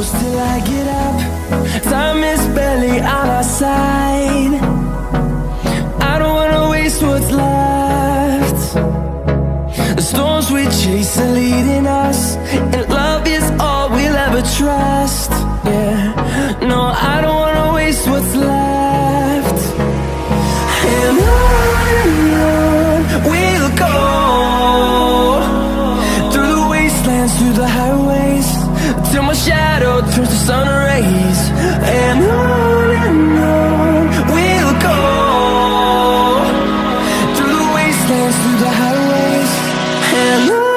close till I get up. Time is barely on our side. I don't wanna waste what's left. The storms we chase are leading us, and love is all we'll ever trust. Yeah, no, I don't wanna waste what's left. And on we'll go, through the wastelands, through the highways, till my shadow turns to sun rays. And on we'll go, through the wastelands, through the highways, and on.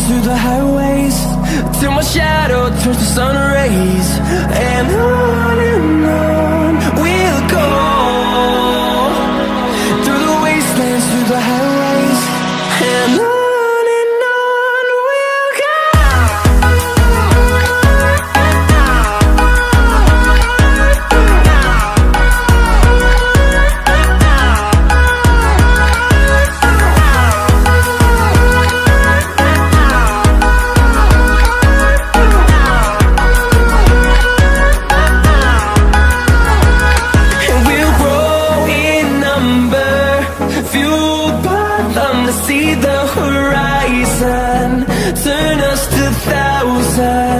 Through the highways, till my shadow turns to sun rays. And on we'll go, through the wastelands, through the highways, and on. See the horizon, turn us to thousands.